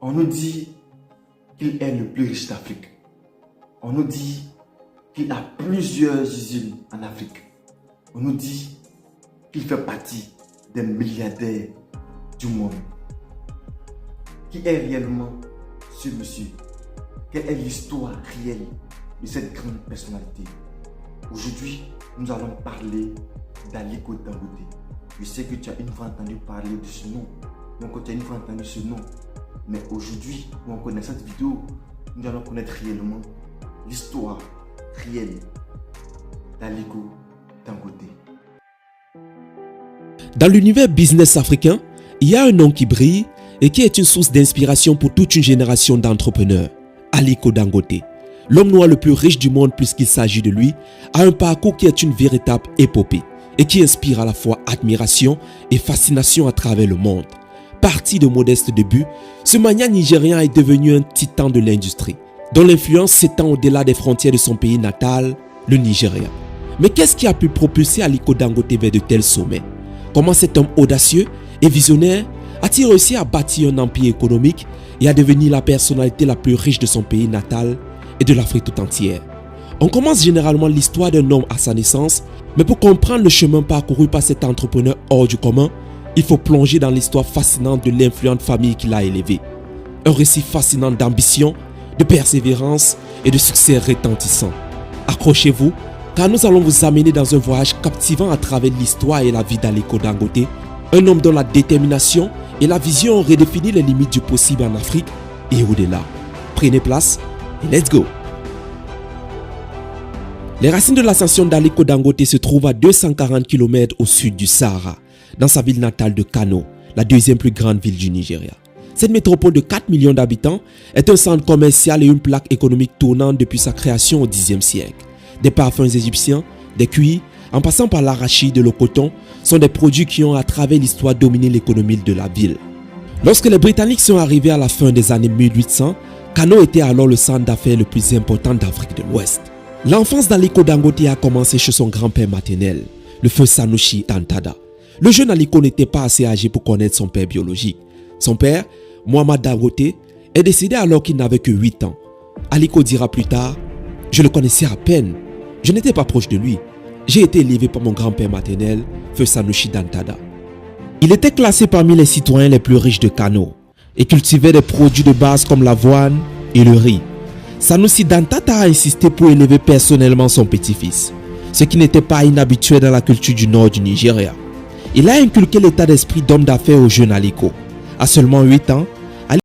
On nous dit qu'il est le plus riche d'Afrique. On nous dit qu'il a plusieurs usines en Afrique. On nous dit qu'il fait partie des milliardaires du monde. Qui est réellement ce monsieur? Quelle est l'histoire réelle de cette grande personnalité? Aujourd'hui, nous allons parler d'Aliko Dangote. Je sais que tu as une fois entendu parler de ce nom. Donc, tu as une fois entendu ce nom. Mais aujourd'hui, pour connaître cette vidéo, nous allons connaître réellement l'histoire réelle d'Aliko Dangote. Dans l'univers business africain, il y a un nom qui brille et qui est une source d'inspiration pour toute une génération d'entrepreneurs. Aliko Dangote, l'homme noir le plus riche du monde puisqu'il s'agit de lui, a un parcours qui est une véritable épopée et qui inspire à la fois admiration et fascination à travers le monde. Parti de modestes débuts, ce magnat nigérien est devenu un titan de l'industrie, dont l'influence s'étend au-delà des frontières de son pays natal, le Nigeria. Mais qu'est-ce qui a pu propulser Aliko Dangote vers de tels sommets? Comment cet homme audacieux et visionnaire a-t-il réussi à bâtir un empire économique et à devenir la personnalité la plus riche de son pays natal et de l'Afrique tout entière? On commence généralement l'histoire d'un homme à sa naissance, mais pour comprendre le chemin parcouru par cet entrepreneur hors du commun, il faut plonger dans l'histoire fascinante de l'influente famille qui l'a élevé. Un récit fascinant d'ambition, de persévérance et de succès retentissant. Accrochez-vous, car nous allons vous amener dans un voyage captivant à travers l'histoire et la vie d'Aliko Dangote, un homme dont la détermination et la vision ont redéfini les limites du possible en Afrique et au-delà. Prenez place et let's go! Les racines de l'ascension d'Aliko Dangote se trouvent à 240 km au sud du Sahara, dans sa ville natale de Kano, la deuxième plus grande ville du Nigeria. Cette métropole de 4 millions d'habitants est un centre commercial et une plaque économique tournante depuis sa création au Xe siècle. Des parfums égyptiens, des cuirs, en passant par l'arachide et le coton, sont des produits qui ont à travers l'histoire dominé l'économie de la ville. Lorsque les Britanniques sont arrivés à la fin des années 1800, Kano était alors le centre d'affaires le plus important d'Afrique de l'Ouest. L'enfance d'Aliko Dangote a commencé chez son grand-père maternel, le feu Sanusi Dantada. Le jeune Aliko n'était pas assez âgé pour connaître son père biologique. Son père, Mohamed Dangote, est décédé alors qu'il n'avait que 8 ans. Aliko dira plus tard: « Je le connaissais à peine. Je n'étais pas proche de lui. J'ai été élevé par mon grand-père maternel, feu Sanusi Dantada. » Il était classé parmi les citoyens les plus riches de Kano et cultivait des produits de base comme l'avoine et le riz. Sanusi Dantada a insisté pour élever personnellement son petit-fils, ce qui n'était pas inhabituel dans la culture du nord du Nigeria. Il a inculqué l'état d'esprit d'homme d'affaires au jeune Aliko. À seulement 8 ans,